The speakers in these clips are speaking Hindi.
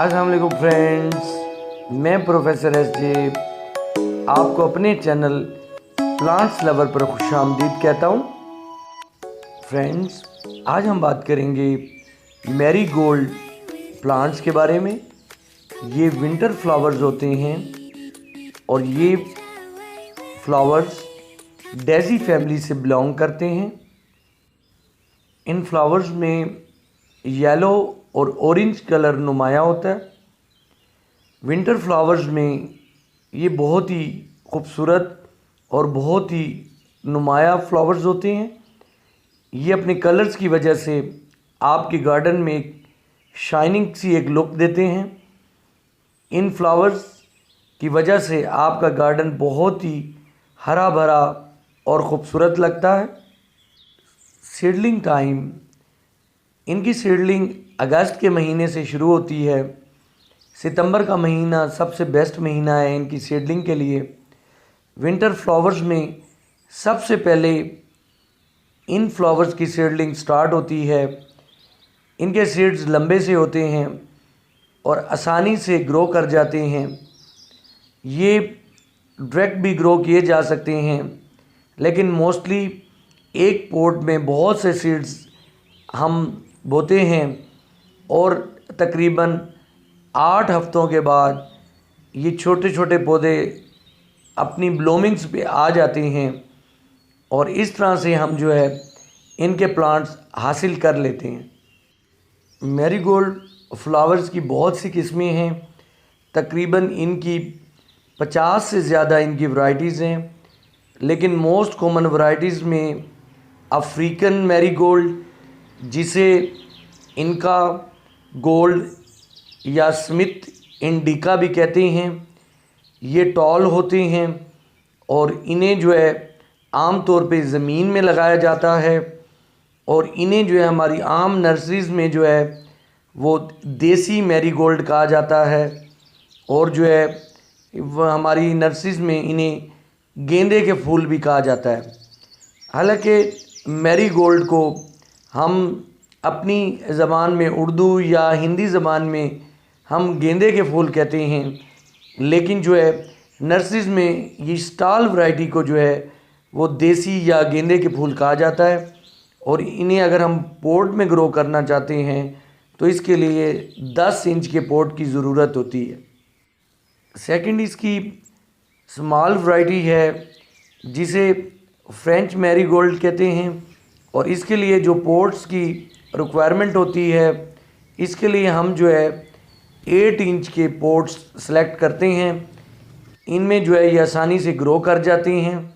अस्सलाम वालेकुम फ्रेंड्स, मैं प्रोफेसर एस.जे. आपको अपने चैनल प्लांट्स लवर पर खुशामदीद कहता हूँ। फ्रेंड्स, आज हम बात करेंगे मैरीगोल्ड प्लांट्स के बारे में। ये विंटर फ्लावर्स होते हैं और ये फ्लावर्स डेज़ी फैमिली से बिलोंग करते हैं। इन फ्लावर्स में येलो और ऑरेंज कलर नुमाया होता है। विंटर फ्लावर्स में ये बहुत ही खूबसूरत और बहुत ही नुमाया फ्लावर्स होते हैं। ये अपने कलर्स की वजह से आपके गार्डन में एक शाइनिंग सी एक लुक देते हैं। इन फ्लावर्स की वजह से आपका गार्डन बहुत ही हरा भरा और ख़ूबसूरत लगता है। सीडलिंग टाइम, इनकी सीडलिंग अगस्त के महीने से शुरू होती है। सितंबर का महीना सबसे बेस्ट महीना है इनकी सीडलिंग के लिए। विंटर फ्लावर्स में सबसे पहले इन फ्लावर्स की सीडलिंग स्टार्ट होती है। इनके सीड्स लंबे से होते हैं और आसानी से ग्रो कर जाते हैं। ये डायरेक्ट भी ग्रो किए जा सकते हैं, लेकिन मोस्टली एक पॉट में बहुत से सीड्स हम बोते हैं और तकरीबन 8 हफ्तों के बाद ये छोटे छोटे पौधे अपनी ब्लूमिंग्स पे आ जाते हैं और इस तरह से हम जो है इनके प्लांट्स हासिल कर लेते हैं। मैरीगोल्ड फ्लावर्स की बहुत सी किस्में हैं। तकरीबन इनकी 50 से ज़्यादा इनकी वैरायटीज़ हैं, लेकिन मोस्ट कॉमन वैरायटीज़ में अफ्रीकन मैरीगोल्ड, जिसे इनका गोल्ड या स्मिथ इंडिका भी कहते हैं, ये टॉल होते हैं और इन्हें जो है आम तौर पे ज़मीन में लगाया जाता है और इन्हें जो है हमारी आम नर्सरीज़ में जो है वो देसी मैरीगोल्ड कहा जाता है और जो है वह हमारी नर्सरीज़ में इन्हें गेंदे के फूल भी कहा जाता है। हालांकि मैरीगोल्ड को हम अपनी ज़बान में उर्दू या हिंदी ज़बान में हम गेंदे के फूल कहते हैं, लेकिन जो है नर्सरीज़ में ये स्टॉल वैरायटी को जो है वो देसी या गेंदे के फूल कहा जाता है और इन्हें अगर हम पॉट में ग्रो करना चाहते हैं तो इसके लिए 10 इंच के पॉट की ज़रूरत होती है। सेकंड इसकी स्मॉल वैरायटी है जिसे फ्रेंच मैरीगोल्ड कहते हैं और इसके लिए जो पॉट्स की रिक्वायरमेंट होती है, इसके लिए हम जो है 8 इंच के पॉट्स सेलेक्ट करते हैं। इनमें जो है ये आसानी से ग्रो कर जाते हैं।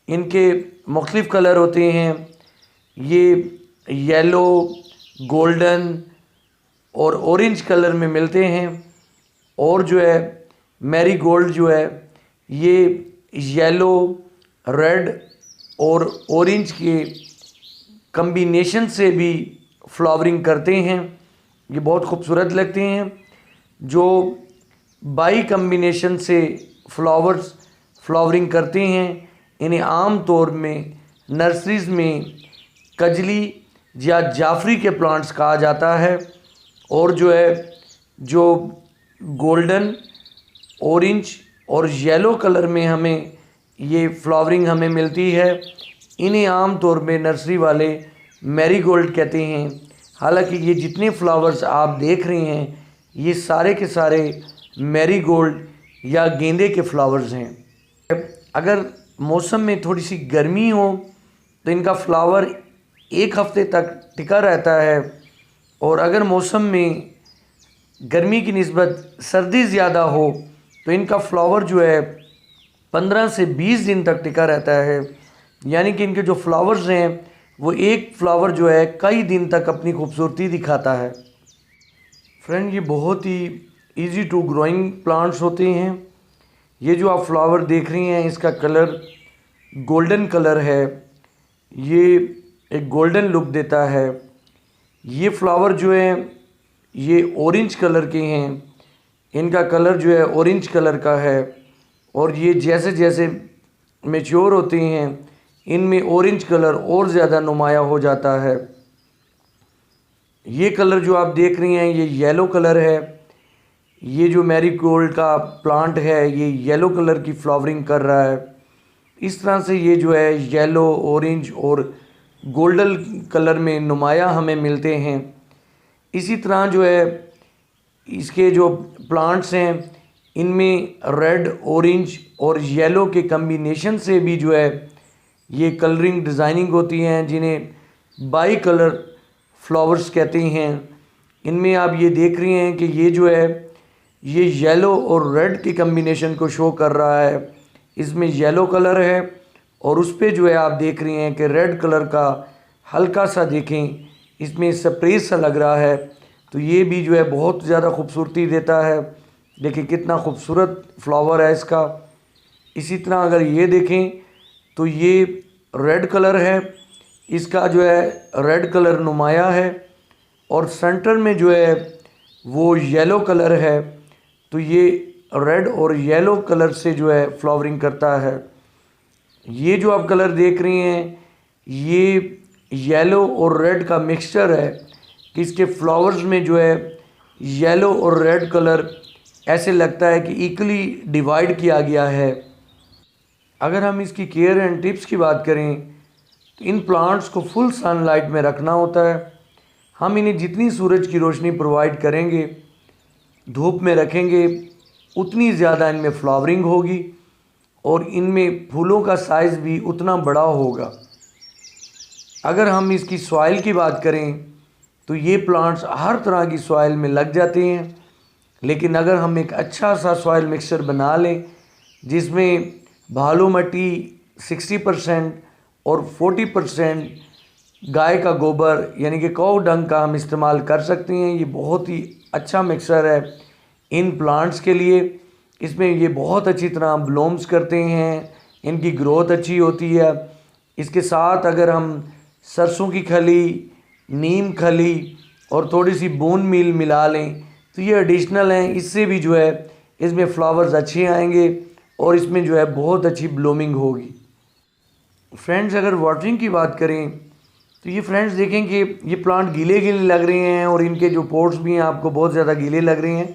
इनके मुख्तलिफ़ कलर होते हैं, ये येलो, गोल्डन और ऑरेंज कलर में मिलते हैं और जो है मैरीगोल्ड जो है ये येलो, रेड और ऑरेंज के कम्बिनेशन से भी फ्लावरिंग करते हैं। ये बहुत खूबसूरत लगते हैं। जो बाई कम्बिनेशन से फ्लावर्स फ्लावरिंग करते हैं इन्हें आम तौर में नर्सरीज़ में कजली या जाफरी के प्लांट्स कहा जाता है और जो है जो गोल्डन, ऑरेंज और येलो कलर में हमें ये फ्लावरिंग हमें मिलती है, इन्हें आम तौर में नर्सरी वाले मैरीगोल्ड कहते हैं। हालांकि ये जितने फ्लावर्स आप देख रहे हैं ये सारे के सारे मैरीगोल्ड या गेंदे के फ्लावर्स हैं। अगर मौसम में थोड़ी सी गर्मी हो तो इनका फ्लावर 1 हफ्ते तक टिका रहता है और अगर मौसम में गर्मी की निस्बत सर्दी ज़्यादा हो तो इनका फ्लावर जो है 15 से 20 दिन तक टिका रहता है। यानी कि इनके जो फ्लावर्स हैं वो एक फ्लावर जो है कई दिन तक अपनी खूबसूरती दिखाता है। फ्रेंड, ये बहुत ही इजी टू ग्रोइंग प्लांट्स होते हैं। ये जो आप फ्लावर देख रही हैं इसका कलर गोल्डन कलर है, ये एक गोल्डन लुक देता है। ये फ्लावर जो है ये ऑरेंज कलर के हैं, इनका कलर जो है ऑरेंज कलर का है और ये जैसे जैसे मैच्योर होते हैं इनमें ऑरेंज कलर और ज़्यादा नुमाया हो जाता है। ये कलर जो आप देख रही हैं ये येलो कलर है, ये जो मैरीगोल्ड का प्लांट है ये येलो कलर की फ्लावरिंग कर रहा है। इस तरह से ये जो है येलो, ऑरेंज और गोल्डन कलर में नुमाया हमें मिलते हैं। इसी तरह जो है इसके जो प्लांट्स हैं इनमें रेड, ऑरेंज और येलो के कम्बिनेशन से भी जो है ये कलरिंग डिज़ाइनिंग होती हैं, जिन्हें बाई कलर फ्लावर्स कहते हैं। इनमें आप ये देख रही हैं कि ये जो है ये येलो और रेड की कम्बिनेशन को शो कर रहा है। इसमें येलो कलर है और उस पर जो है आप देख रही हैं कि रेड कलर का हल्का सा, देखें इसमें स्प्रे सा लग रहा है। तो ये भी जो है बहुत ज़्यादा खूबसूरती देता है। देखिए कितना खूबसूरत फ्लावर है इसका। इसी तरह अगर ये देखें तो ये रेड कलर है, इसका जो है रेड कलर नुमाया है और सेंटर में जो है वो येलो कलर है। तो ये रेड और येलो कलर से जो है फ्लावरिंग करता है। ये जो आप कलर देख रही हैं ये येलो और रेड का मिक्सचर है कि इसके फ्लावर्स में जो है येलो और रेड कलर ऐसे लगता है कि इक्वली डिवाइड किया गया है। अगर हम इसकी केयर एंड टिप्स की बात करें तो इन प्लांट्स को फुल सनलाइट में रखना होता है। हम इन्हें जितनी सूरज की रोशनी प्रोवाइड करेंगे, धूप में रखेंगे, उतनी ज़्यादा इनमें फ्लावरिंग होगी और इनमें फूलों का साइज़ भी उतना बड़ा होगा। अगर हम इसकी सॉइल की बात करें तो ये प्लांट्स हर तरह की सॉइल में लग जाते हैं, लेकिन अगर हम एक अच्छा सा सॉइल मिक्सचर बना लें जिसमें भालू मिट्टी 60% और 40% गाय का गोबर यानी कि कौ डंग का हम इस्तेमाल कर सकते हैं। ये बहुत ही अच्छा मिक्सचर है इन प्लांट्स के लिए। इसमें ये बहुत अच्छी तरह ब्लूम्स करते हैं, इनकी ग्रोथ अच्छी होती है। इसके साथ अगर हम सरसों की खली, नीम खली और थोड़ी सी बोन मील मिला लें तो ये एडिशनल हैं। इससे भी जो है इसमें फ्लावर्स अच्छे आएंगे और इसमें जो है बहुत अच्छी ब्लूमिंग होगी। फ्रेंड्स अगर वाटरिंग की बात करें तो ये फ्रेंड्स देखें कि ये प्लांट गीले गीले लग रहे हैं और इनके जो पोट्स भी हैं आपको बहुत ज़्यादा गीले लग रहे हैं।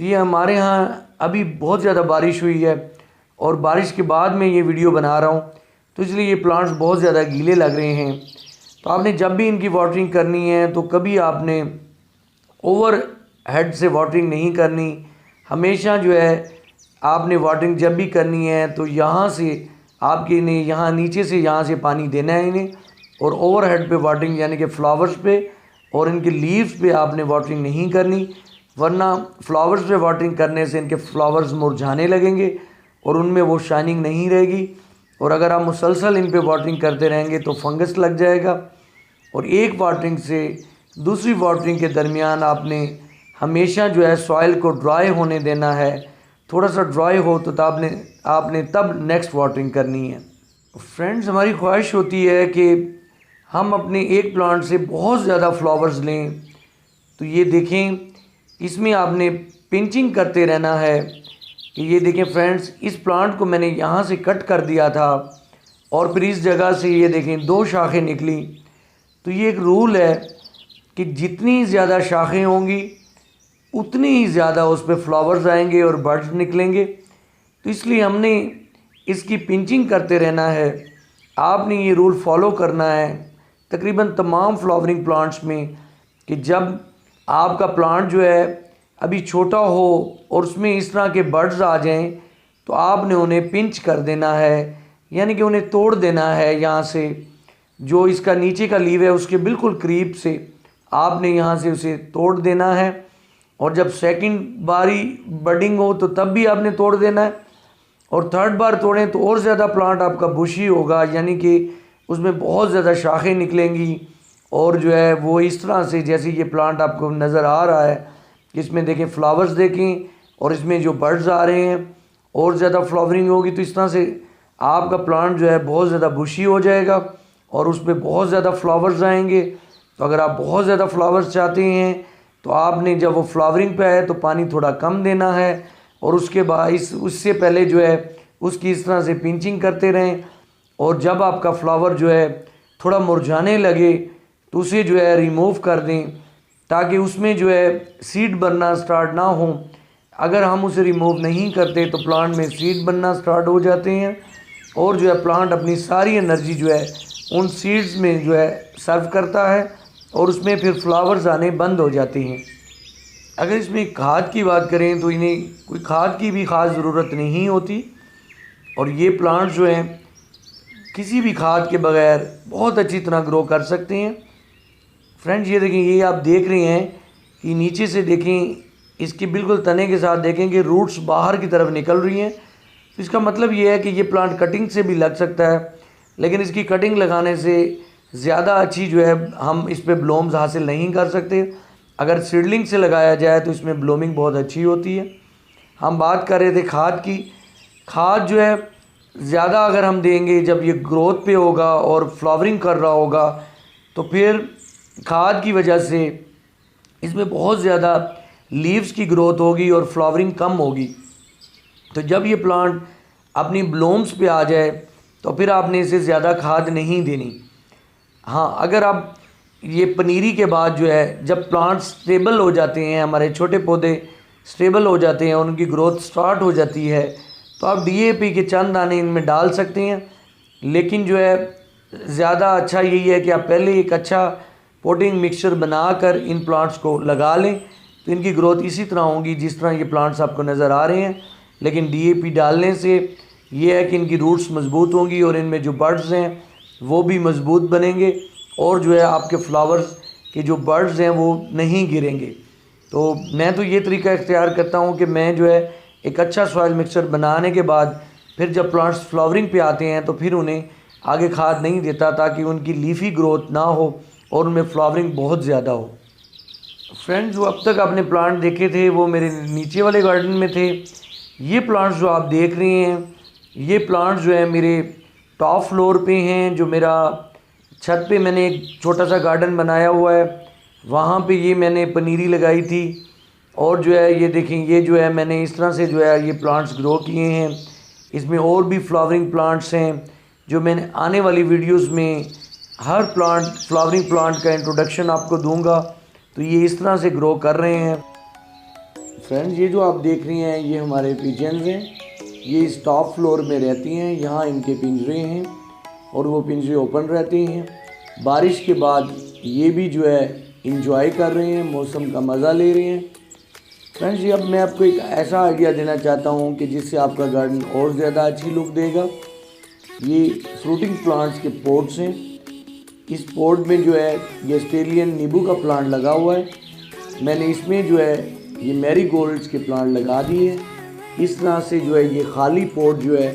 तो ये हमारे यहाँ अभी बहुत ज़्यादा बारिश हुई है और बारिश के बाद मैं ये वीडियो बना रहा हूँ, तो इसलिए ये प्लांट्स बहुत ज़्यादा गीले लग रहे हैं। तो आपने जब भी इनकी वाटरिंग करनी है तो कभी आपने ओवर हेड से वाटरिंग नहीं करनी। हमेशा जो है आपने वाटरिंग जब भी करनी है तो यहाँ से आपके इन्हें यहाँ नीचे से यहाँ से पानी देना है इन्हें, और ओवर हेड पे वाटरिंग यानी कि फ्लावर्स पे और इनके लीव्स पे आपने वाटरिंग नहीं करनी, वरना फ्लावर्स पे वाटरिंग करने से इनके फ्लावर्स मुरझाने लगेंगे और उनमें वो शाइनिंग नहीं रहेगी। और अगर आप मुसलसल इन पे वाटरिंग करते रहेंगे तो फंगस लग जाएगा। और एक वाटरिंग से दूसरी वाटरिंग के दरमियान आपने हमेशा जो है सॉइल को ड्राई होने देना है। थोड़ा सा ड्राई हो तो आपने तब नेक्स्ट वाटरिंग करनी है। फ्रेंड्स हमारी ख्वाहिश होती है कि हम अपने एक प्लांट से बहुत ज़्यादा फ्लावर्स लें। तो ये देखें इसमें आपने पिंचिंग करते रहना है कि ये देखें फ्रेंड्स इस प्लांट को मैंने यहाँ से कट कर दिया था और फिर इस जगह से ये देखें 2 शाखें निकली। तो ये एक रूल है कि जितनी ज़्यादा शाखें होंगी उतनी ही ज़्यादा उस पर फ्लावर्स आएंगे और बर्ड्स निकलेंगे। तो इसलिए हमने इसकी पिंचिंग करते रहना है। आपने ये रूल फॉलो करना है तकरीबन तमाम फ्लावरिंग प्लांट्स में कि जब आपका प्लांट जो है अभी छोटा हो और उसमें इस तरह के बर्ड्स आ जाएं तो आपने उन्हें पिंच कर देना है, यानी कि उन्हें तोड़ देना है। यहाँ से जो इसका नीचे का लीव है उसके बिल्कुल करीब से आपने यहाँ से उसे तोड़ देना है। और जब सेकंड बारी बडिंग हो तो तब भी आपने तोड़ देना है, और थर्ड बार तोड़ें तो और ज़्यादा प्लांट आपका बुशी होगा, यानी कि उसमें बहुत ज़्यादा शाखें निकलेंगी। और जो है वो इस तरह से जैसे ये प्लांट आपको नज़र आ रहा है कि इसमें देखें फ्लावर्स देखें और इसमें जो बर्ड्स आ रहे हैं और ज़्यादा फ्लावरिंग होगी। तो इस तरह से आपका प्लांट जो है बहुत ज़्यादा बुशी हो जाएगा और उस पर बहुत ज़्यादा फ्लावर्स आएंगे। तो अगर आप बहुत ज़्यादा फ्लावर्स चाहते हैं तो आपने जब वो फ्लावरिंग पे आए तो पानी थोड़ा कम देना है, और उसके बाद उससे पहले जो है उसकी इस तरह से पिंचिंग करते रहें। और जब आपका फ्लावर जो है थोड़ा मुरझाने लगे तो उसे जो है रिमूव कर दें ताकि उसमें जो है सीड बनना स्टार्ट ना हो। अगर हम उसे रिमूव नहीं करते तो प्लांट में सीड बनना स्टार्ट हो जाते हैं और जो है प्लांट अपनी सारी एनर्जी जो है उन सीड्स में जो है सर्व करता है और उसमें फिर फ्लावर्स आने बंद हो जाते हैं। अगर इसमें खाद की बात करें तो इन्हें कोई खाद की भी ख़ास ज़रूरत नहीं होती और ये प्लांट्स जो हैं किसी भी खाद के बगैर बहुत अच्छी तरह ग्रो कर सकते हैं। फ्रेंड्स ये देखें, ये आप देख रहे हैं कि नीचे से देखें, इसके बिल्कुल तने के साथ देखें कि रूट्स बाहर की तरफ निकल रही हैं। तो इसका मतलब ये है कि ये प्लांट कटिंग से भी लग सकता है, लेकिन इसकी कटिंग लगाने से ज़्यादा अच्छी जो है हम इस पर ब्लूम्स हासिल नहीं कर सकते। अगर सीडलिंग से लगाया जाए तो इसमें ब्लूमिंग बहुत अच्छी होती है। हम बात कर रहे थे खाद की। खाद जो है ज़्यादा अगर हम देंगे, जब ये ग्रोथ पे होगा और फ्लावरिंग कर रहा होगा, तो फिर खाद की वजह से इसमें बहुत ज़्यादा लीव्स की ग्रोथ होगी और फ्लावरिंग कम होगी। तो जब ये प्लांट अपनी ब्लूम्स पे आ जाए तो फिर आपने इसे ज़्यादा खाद नहीं देनी। हाँ, अगर आप ये पनीरी के बाद जो है जब प्लांट स्टेबल हो जाते हैं, हमारे छोटे पौधे स्टेबल हो जाते हैं, उनकी ग्रोथ स्टार्ट हो जाती है, तो आप DAP के चंद दाने इनमें डाल सकते हैं। लेकिन जो है ज़्यादा अच्छा यही है कि आप पहले एक अच्छा पोटिंग मिक्सचर बनाकर इन प्लांट्स को लगा लें, तो इनकी ग्रोथ इसी तरह होगी जिस तरह ये प्लांट्स आपको नज़र आ रहे हैं। लेकिन DAP डालने से ये है कि इनकी रूट्स मज़बूत होंगी और इनमें जो बर्ड्स हैं वो भी मज़बूत बनेंगे और जो है आपके फ्लावर्स के जो बर्ड्स हैं वो नहीं गिरेंगे। तो मैं तो ये तरीका इख्तियार करता हूँ कि मैं जो है एक अच्छा सॉइल मिक्सचर बनाने के बाद फिर जब प्लांट्स फ्लावरिंग पे आते हैं तो फिर उन्हें आगे खाद नहीं देता, ताकि उनकी लीफी ग्रोथ ना हो और उनमें फ्लावरिंग बहुत ज़्यादा हो। फ्रेंड्स, जो अब तक आपने प्लांट देखे थे वो मेरे नीचे वाले गार्डन में थे। ये प्लांट्स जो आप देख रहे हैं, ये प्लांट्स जो है मेरे टॉप फ्लोर पे हैं। जो मेरा छत पे मैंने एक छोटा सा गार्डन बनाया हुआ है, वहाँ पे ये मैंने पनीरी लगाई थी और जो है ये देखें, ये जो है मैंने इस तरह से जो है ये प्लांट्स ग्रो किए हैं। इसमें और भी फ्लावरिंग प्लांट्स हैं जो मैंने आने वाली वीडियोस में हर प्लांट फ्लावरिंग प्लांट का इंट्रोडक्शन आपको दूंगा। तो ये इस तरह से ग्रो कर रहे हैं। फ्रेंड्स, ये जो आप देख रही हैं ये हमारे पिजन्स हैं। ये इस टॉप फ्लोर में रहती हैं, यहाँ इनके पिंजरे हैं और वो पिंजरे ओपन रहते हैं। बारिश के बाद ये भी जो है इंजॉय कर रहे हैं, मौसम का मज़ा ले रहे हैं। फ्रेंड्स, ये अब मैं आपको एक ऐसा आइडिया देना चाहता हूँ कि जिससे आपका गार्डन और ज़्यादा अच्छी लुक देगा। ये फ्रूटिंग प्लांट्स के पॉट्स हैं। इस पॉट में जो है ये ऑस्ट्रेलियन नींबू का प्लांट लगा हुआ है। मैंने इसमें जो है ये मैरीगोल्ड्स के प्लांट लगा दिए। इस तरह से जो है ये खाली पॉट जो है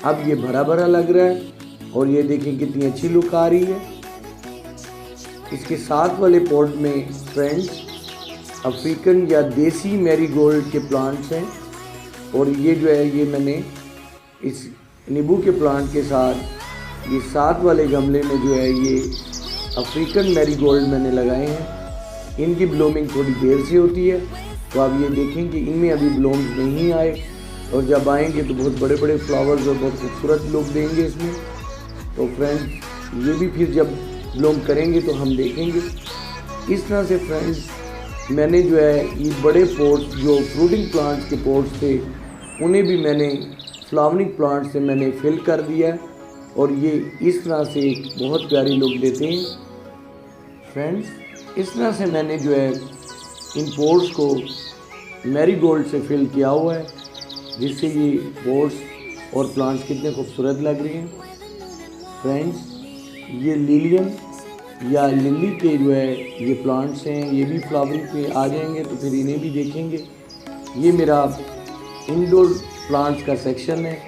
अब ये भरा भरा लग रहा है और ये देखें कितनी अच्छी लुक आ रही है। इसके साथ वाले पॉट में फ्रेंड्स अफ्रीकन या देसी मैरीगोल्ड के प्लांट्स हैं और ये जो है ये मैंने इस नींबू के प्लांट के साथ ये साथ वाले गमले में जो है ये अफ्रीकन मैरीगोल्ड मैंने लगाए हैं। इनकी ब्लूमिंग थोड़ी देर से होती है, तो आप ये देखें कि इनमें अभी ब्लूम्स नहीं आए और जब आएंगे तो बहुत बड़े बड़े फ्लावर्स और बहुत खूबसूरत लुक देंगे इसमें। तो फ्रेंड्स, ये भी फिर जब ब्लूम करेंगे तो हम देखेंगे। इस तरह से फ्रेंड्स मैंने जो है ये बड़े पॉट्स जो फ्रूटिंग प्लांट्स के पॉट्स थे उन्हें भी मैंने फ्लावरिंग प्लांट से मैंने फिल कर दिया और ये इस तरह से एक बहुत प्यारी लुक देते हैं। फ्रेंड्स, इस तरह से मैंने जो है इन पॉट्स को मैरीगोल्ड से फिल किया हुआ है, जिससे ये पॉट्स और प्लांट्स कितने खूबसूरत लग रहे हैं। फ्रेंड्स, ये लिलियन या लिली के जो है ये प्लांट्स हैं, ये भी फ्लावरिंग पे आ जाएंगे तो फिर इन्हें भी देखेंगे। ये मेरा इंडोर प्लांट्स का सेक्शन है।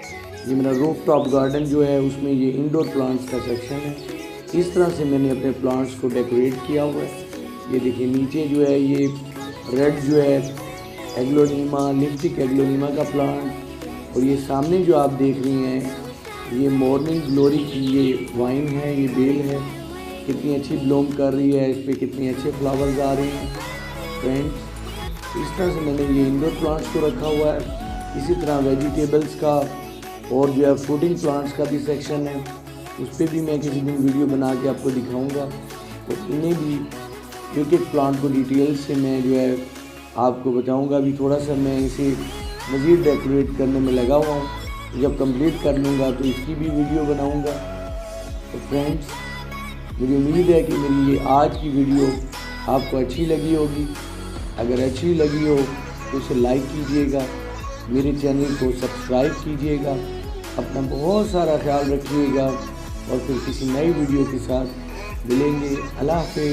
ये मेरा रूफ टॉप गार्डन जो है उसमें ये इंडोर प्लांट्स का सेक्शन है। इस तरह से मैंने अपने प्लांट्स को डेकोरेट किया हुआ है। ये देखिए नीचे जो है ये रेड जो है एग्लोनीमा, लिप्टिक एग्लोनीमा का प्लांट और ये सामने जो आप देख रही हैं ये मॉर्निंग ग्लोरी की ये वाइन है, ये बेल है, कितनी अच्छी ब्लूम कर रही है, इस पर कितने अच्छे फ्लावर्स आ रहे हैं। फ्रेंड्स, इस तरह से मैंने ये इंडोर प्लांट्स को रखा हुआ है। इसी तरह वेजिटेबल्स का और जो है फ्रूटिंग प्लांट्स का भी सेक्शन है, उस पर भी मैं किसी दिन वीडियो बना के आपको दिखाऊंगा। तो इन्हें भी एक एक प्लांट को डिटेल से मैं जो है आपको बताऊंगा। अभी थोड़ा सा मैं इसे मज़ीद डेकोरेट करने में लगा हुआ हूँ। जब कंप्लीट कर लूँगा तो इसकी भी वीडियो बनाऊँगा। तो फ्रेंड्स, मुझे उम्मीद है कि मेरी ये आज की वीडियो आपको अच्छी लगी होगी। अगर अच्छी लगी हो तो इसे लाइक कीजिएगा, मेरे चैनल को सब्सक्राइब कीजिएगा, अपना बहुत सारा ख्याल रखिएगा और फिर किसी नई वीडियो के साथ मिलेंगे। अल्लाह हाफ़िज़।